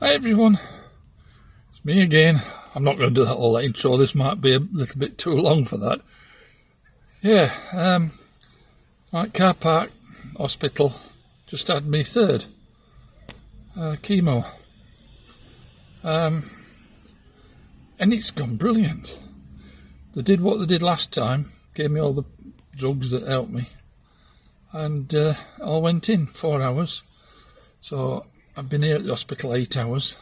Hi everyone, it's me again. I'm not going to do that whole intro, this might be a little bit too long for that. Right, car park, hospital, just had me third chemo. And it's gone brilliant. They did what they did last time, gave me all the drugs that helped me, and all went in 4 hours. So I've been here at the hospital 8 hours.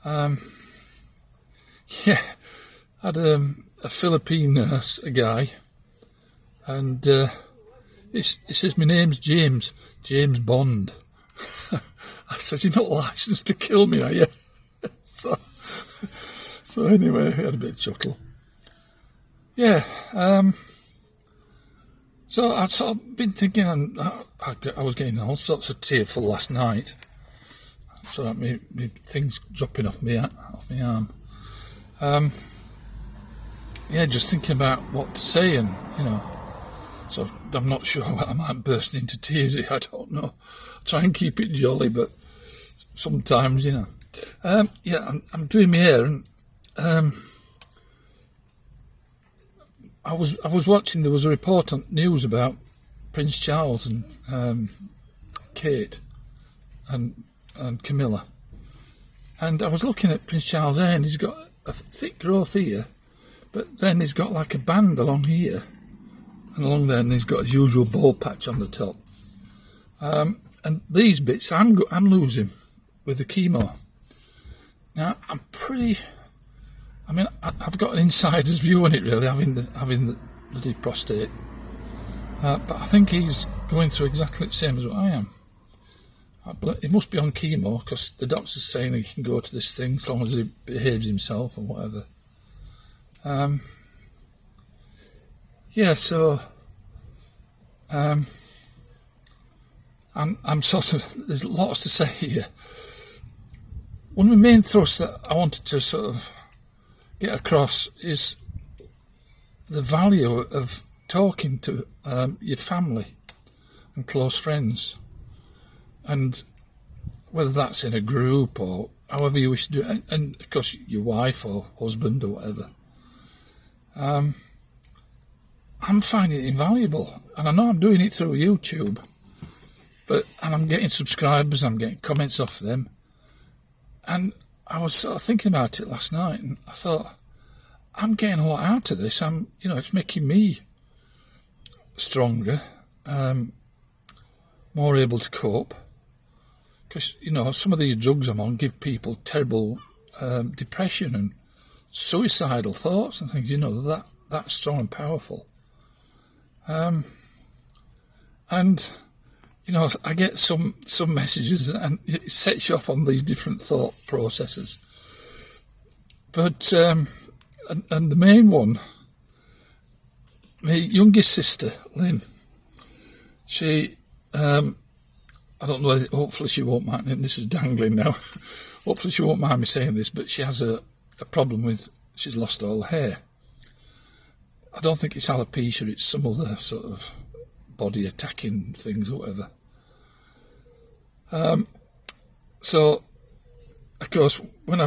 Had a Philippine nurse, a guy, and he says my name's James Bond. I said, you're not licensed to kill me, are you? so anyway, we had a bit of chuckle. So I've sort of been thinking, I was getting all sorts of tearful last night. So that me things dropping off my arm. Just thinking about what to say, and so I'm not sure I might burst into tears. I don't know. Try and keep it jolly, but sometimes, I'm doing my hair, and I was watching. There was a report on news about Prince Charles and Kate and Camilla, and I was looking at Prince Charles' hair, and he's got a thick growth here, but then he's got like a band along here and along there, and he's got his usual bald patch on the top. And these bits I'm losing with the chemo. Now I've got an insider's view on it, really, having the bloody prostate. But I think he's going through exactly the same as what I am. He must be on chemo, because the doctor's saying he can go to this thing as long as he behaves himself and whatever. I'm sort of, there's lots to say here. One of the main thrusts that I wanted to sort of get across is the value of talking to your family and close friends, and whether that's in a group or however you wish to do it, and of course your wife or husband or whatever. I'm finding it invaluable, and I know I'm doing it through YouTube, and I'm getting subscribers, I'm getting comments off them, and I was sort of thinking about it last night, and I thought, I'm getting a lot out of this. It's making me stronger, more able to cope, because some of these drugs I'm on give people terrible depression and suicidal thoughts and things. That's strong and powerful. I get some messages, and it sets you off on these different thought processes. But and the main one, my youngest sister, Lynn, she, I don't know, hopefully she won't mind, and this is dangling now, hopefully she won't mind me saying this, but she has a problem with, she's lost all her hair. I don't think it's alopecia, it's some other sort of body attacking things or whatever. So, of course, when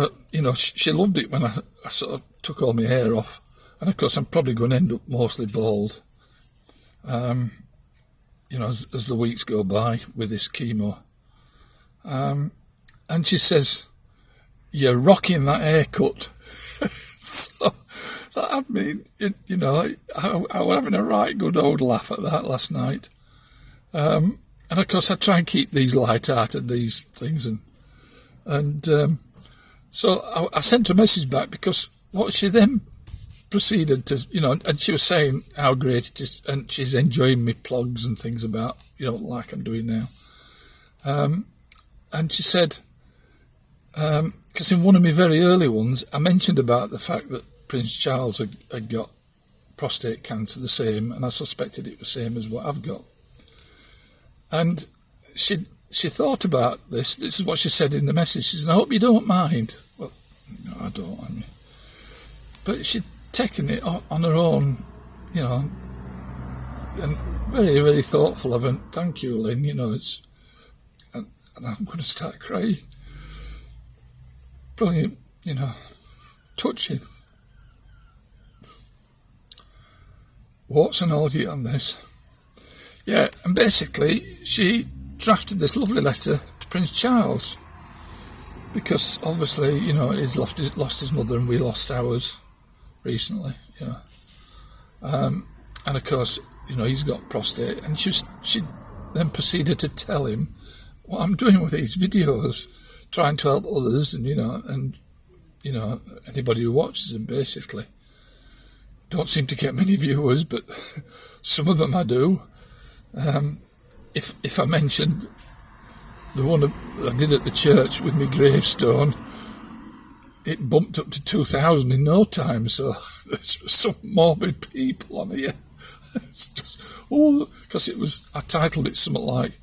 she loved it when I sort of took all my hair off, and of course I'm probably going to end up mostly bald, as the weeks go by with this chemo. And she says, you're rocking that haircut. So, I mean, I was having a right good old laugh at that last night. And of course I try and keep these light-hearted, these things, and so I sent a message back, because what she then proceeded to, and she was saying how great it is, and she's enjoying me plugs and things about, like I'm doing now. And she said, because in one of my very early ones, I mentioned about the fact that Prince Charles had got prostate cancer, the same, and I suspected it was the same as what I've got. And she thought about this. This is what she said in the message. She said, I hope you don't mind. Well, no, I don't. But she'd taken it on her own, and very, very thoughtful of her. Thank you, Lynn. And I'm going to start crying. brilliant, touching. What's an audio on this? Yeah, and basically she drafted this lovely letter to Prince Charles because obviously, he's lost his mother and we lost ours recently, and of course, he's got prostate, and she then proceeded to tell him what I'm doing with these videos, trying to help others, and anybody who watches them basically. Don't seem to get many viewers, but some of them I do. If I mentioned the one I did at the church with my gravestone, it bumped up to 2,000 in no time, so there's some morbid people on here. It's just, because I titled it something like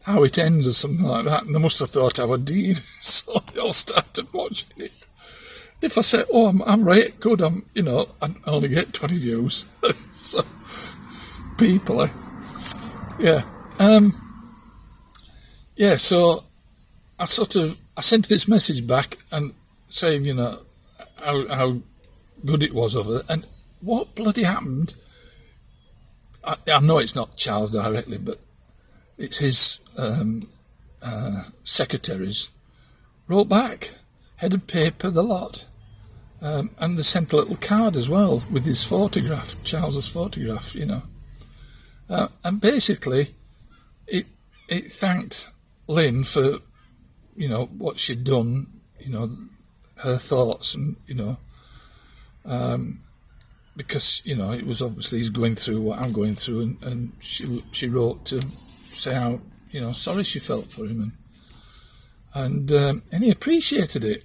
How It Ends or something like that, and they must have thought I was Dean, so they all started watching it. If I say, I'm right, good, I only get 20 views. So, people, yeah. So I sent this message back and saying, how good it was of her. And what bloody happened, I know it's not Charles directly, but it's his secretaries, wrote back, headed paper, the lot. And they sent a little card as well with his photograph, Charles's photograph, and basically it thanked Lynn for, what she'd done, her thoughts, and, because, it was obviously he's going through what I'm going through, and she wrote to say how, sorry she felt for him, and he appreciated it.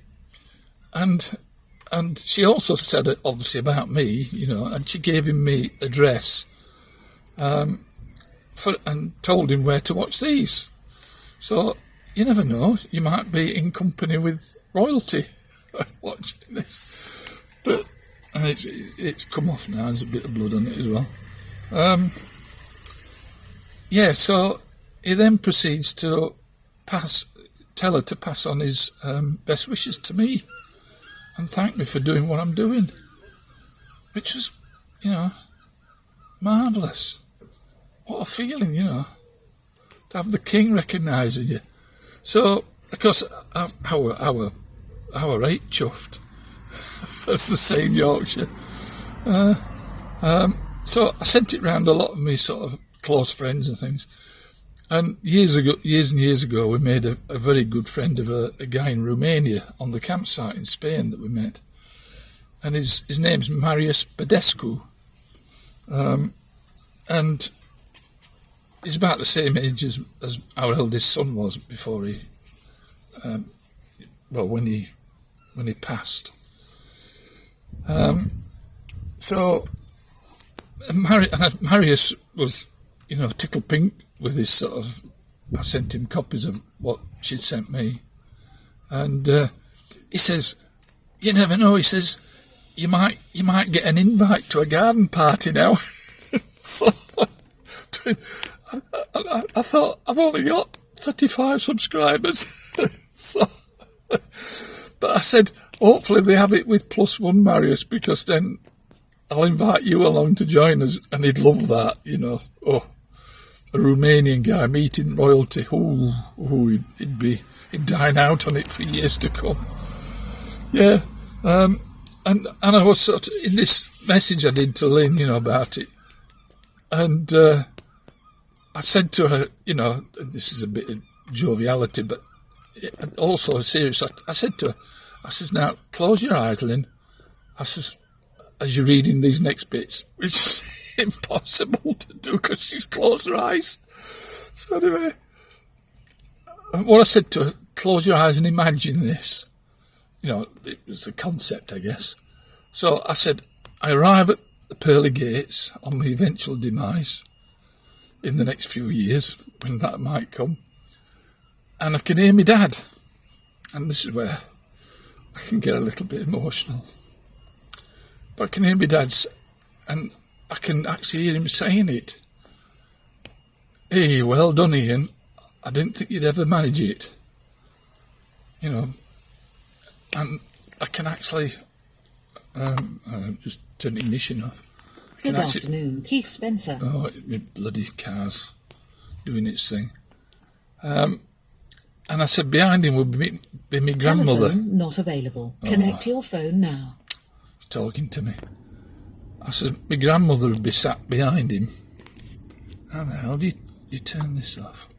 And she also said it obviously about me, and she gave him my address, and told him where to watch these. So you never know, you might be in company with royalty watching this. But it's come off now. There's a bit of blood on it as well. So he then proceeds to tell her to pass on his best wishes to me and thank me for doing what I'm doing, which was, marvellous. What a feeling, to have the king recognising you. So, of course, our right chuffed, as they say in Yorkshire. So I sent it round a lot of my sort of close friends and things. And years and years ago, we made a very good friend of a guy in Romania on the campsite in Spain that we met. And his name's Marius Badescu. And he's about the same age as our eldest son was before he, when he passed. So Marius was, tickle pink with his sort of. I sent him copies of what she'd sent me, and he says, "You never know." He says, "You might get an invite to a garden party now." So I thought, I've only got 35 subscribers, so. But I said, hopefully they have it with +1, Marius, because then I'll invite you along to join us, and he'd love that, a Romanian guy meeting royalty. He'd dine out on it for years to come. Yeah, and I was sort of, in this message I did to Lynn, about it, and I said to her, this is a bit of joviality, but also serious. I said to her, I says, now close your eyes, Lynn. I says, as you're reading these next bits, which is impossible to do because she's closed her eyes. So anyway, what I said to her, close your eyes and imagine this. It was the concept, I guess. So I said, I arrive at the pearly gates on my eventual demise in the next few years, when that might come, and I can hear my dad. And this is where I can get a little bit emotional. But I can hear my dad's, and I can actually hear him saying it. "Hey, well done, Ian. I didn't think you'd ever manage it." and I can actually just turn the ignition off. Good afternoon, Keith Spencer. Oh, my bloody car's doing its thing. And I said behind him would be my grandmother. Telephone not available. Connect your phone now. He's talking to me. I said my grandmother would be sat behind him. How the hell do you turn this off?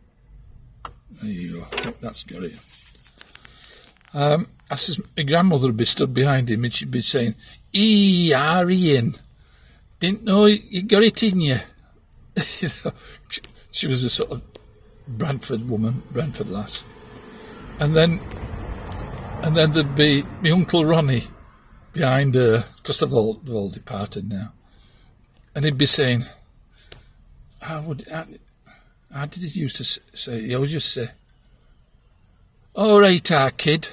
There you go. I think that's got it. I says my grandmother would be stood behind him and she'd be saying, Ian, didn't know you got it in you. You know, she was a sort of Bradford woman, Bradford lass. And then there'd be my Uncle Ronnie behind her, because they've all departed now. And he'd be saying, how did he used to say? He always just say, all right, our kid,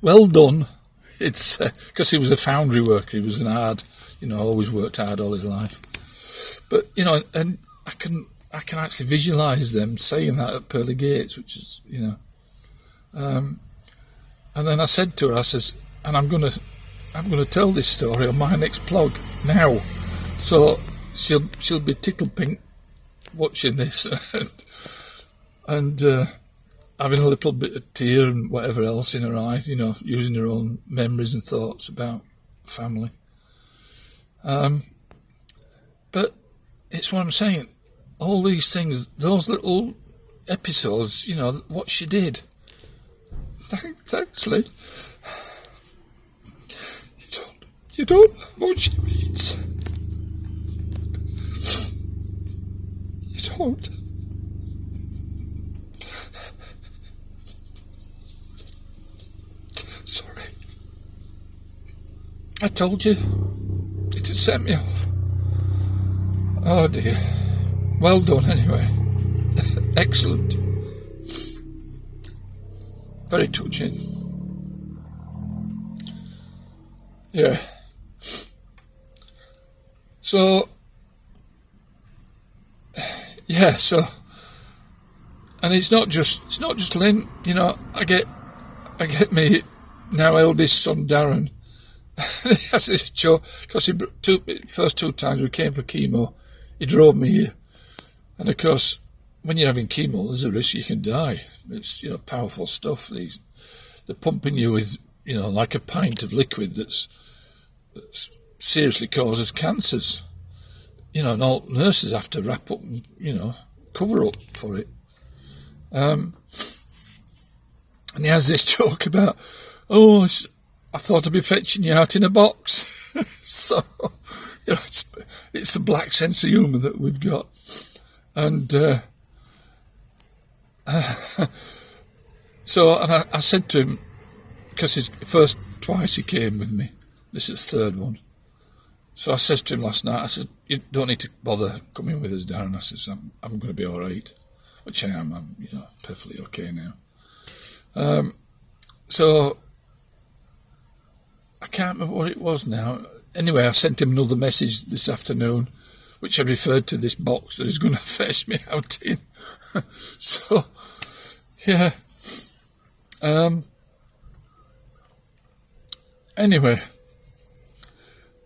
well done. It's because he was a foundry worker. He was an hard, always worked hard all his life. But and I can actually visualise them saying that at pearly gates, which is And then I said to her, I says, and I'm gonna tell this story on my next Plog now, so she'll be tickle pink watching this and having a little bit of tear and whatever else in her eye, using her own memories and thoughts about family. But it's what I'm saying. All these things, those little episodes, what she did. Thanks, Lynn. You don't know what she means. You don't. Sorry. I told you. It had set me off. Oh dear. Well done anyway. Excellent. Very touching. Yeah. So and it's not just Lynn, I get me now eldest son Darren. He has this joke, because first two times we came for chemo, he drove me here. And of course, when you're having chemo, there's a risk you can die. It's, powerful stuff. They're pumping you with, like a pint of liquid that's seriously causes cancers. And all nurses have to wrap up and, cover up for it. And he has this joke about, I thought I'd be fetching you out in a box. So, it's the black sense of humour that we've got. And so I said to him, because his first twice he came with me, this is the third one. So I says to him last night, I said, you don't need to bother coming with us, Darren. I says, I'm going to be all right, which I am. I'm perfectly okay now. So I can't remember what it was now. Anyway, I sent him another message this afternoon, which I referred to this box that he's going to fetch me out in. So, yeah. Anyway,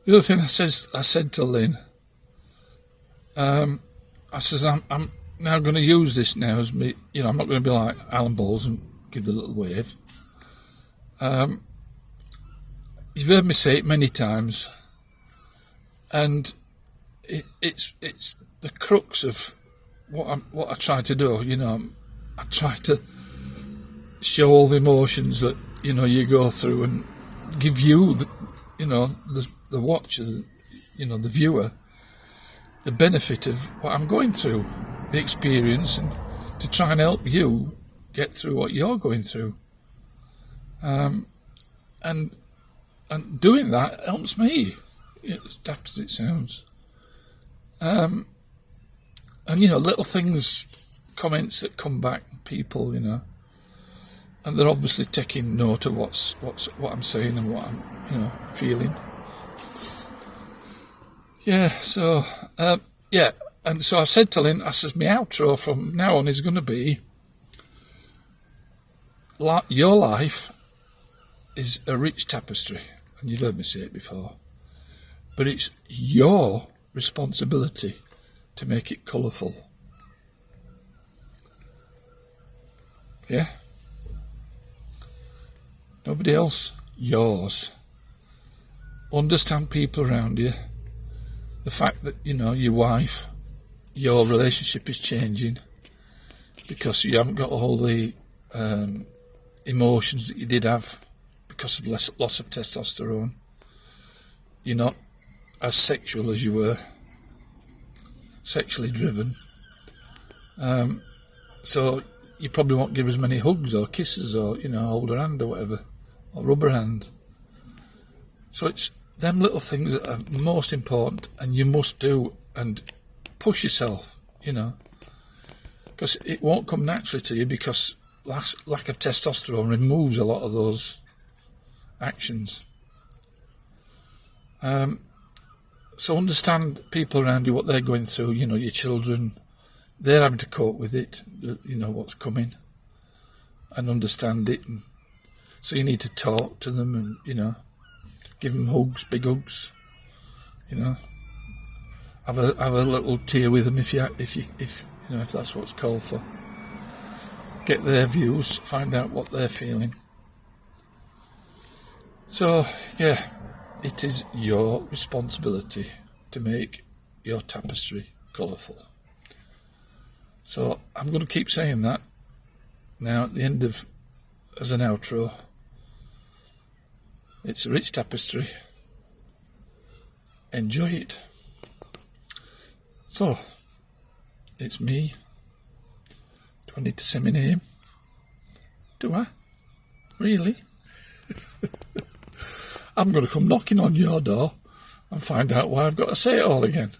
the other thing I said to Lynn, I says, I'm now going to use this now as me, I'm not going to be like Alan Bowles and give the little wave. You've heard me say it many times, and it's the crux of what I try to do. I try to show all the emotions that you go through, and give you the watcher, the viewer, the benefit of what I'm going through, the experience, and to try and help you get through what you're going through. And doing that helps me, as daft as it sounds. And little things, comments that come back, people, and they're obviously taking note of what I'm saying and what I'm, feeling. Yeah, so, and so I said to Lynn, I says, my outro from now on is going to be your life is a rich tapestry, and you've heard me say it before, but it's your responsibility to make it colourful. Yeah? Nobody else. Yours. Understand people around you. The fact that, your wife, your relationship is changing because you haven't got all the emotions that you did have because of loss of testosterone. You're not as sexual as you were, sexually driven. So you probably won't give as many hugs or kisses or, hold her hand or whatever, or rub her hand. So it's them little things that are most important, and you must do and push yourself, because it won't come naturally to you because lack of testosterone removes a lot of those actions. So understand people around you, what they're going through, your children, they're having to cope with it, what's coming, and understand it. And so you need to talk to them and, give them hugs, big hugs, have a little tear with them if that's what's called for. Get their views, find out what they're feeling. So, yeah, it is your responsibility to make your tapestry colourful. So I'm going to keep saying that now at the end as an outro. It's a rich tapestry. Enjoy it. So, it's me. Do I need to say my name? Do I? Really? I'm going to come knocking on your door and find out why I've got to say it all again.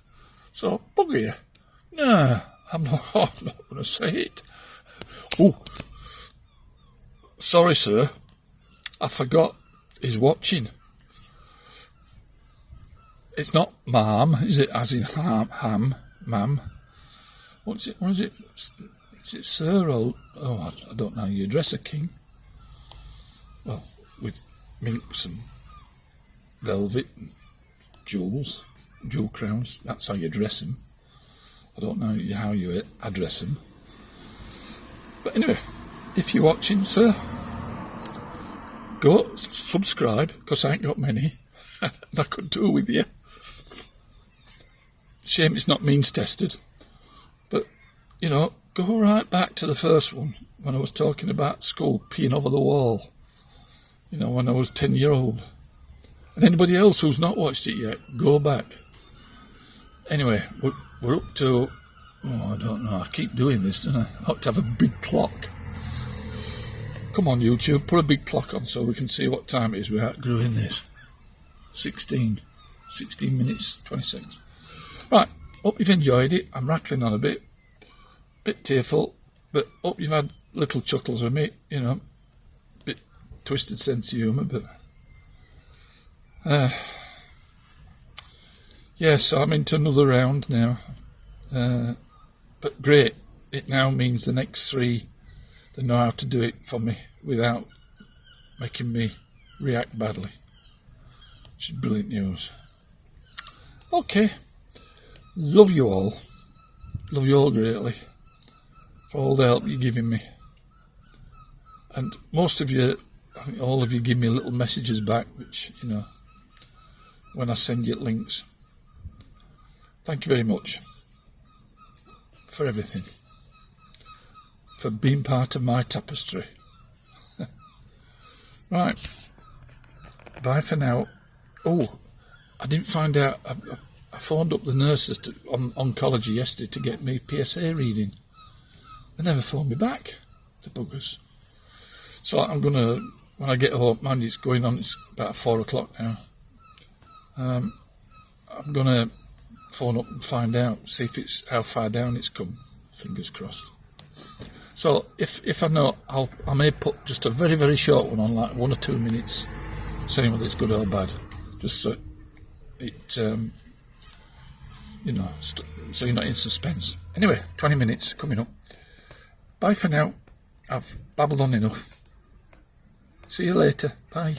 So, bugger you. No, I'm not going to say it. Oh, sorry, sir. I forgot he's watching. It's not ma'am, is it? As in ham, ma'am. What is it? Is it sir or... Oh, I don't know how you address a king. Well, with minks and velvet and jewels, jewel crowns. That's how you dress him. I don't know how you address him. But anyway, if you're watching, sir, go subscribe, because I ain't got many. And I could do with you. Shame it's not means tested. But, go right back to the first one, when I was talking about school peeing over the wall. When I was 10-year-old. And anybody else who's not watched it yet, go back. Anyway, we're up to... Oh, I don't know. I keep doing this, don't I? I ought to have a big clock. Come on, YouTube, put a big clock on so we can see what time it is without doing this. 16 minutes, 20 seconds. Right, hope you've enjoyed it. I'm rattling on a bit tearful, but hope you've had little chuckles with me, bit twisted sense of humour, but... so I'm into another round now. But great, it now means the next 3, they know how to do it for me without making me react badly. Which is brilliant news. Okay. Love you all. Love you all greatly for all the help you're giving me. And most of you, I think all of you give me little messages back, which, when I send you links. Thank you very much for everything. For being part of my tapestry. Right. Bye for now. Oh, I didn't find out. I phoned up the nurses on oncology yesterday to get me PSA reading. They never phoned me back, the buggers. So I'm going to, when I get home, mind it's going on, it's about 4 o'clock now. I'm going to phone up and find out, see if it's how far down it's come. Fingers crossed. So if I know, I may put just a very, very short one on, like 1 or 2 minutes, saying whether it's good or bad, just so it, so you're not in suspense. Anyway, 20 minutes coming up. Bye for now. I've babbled on enough. See you later. Bye.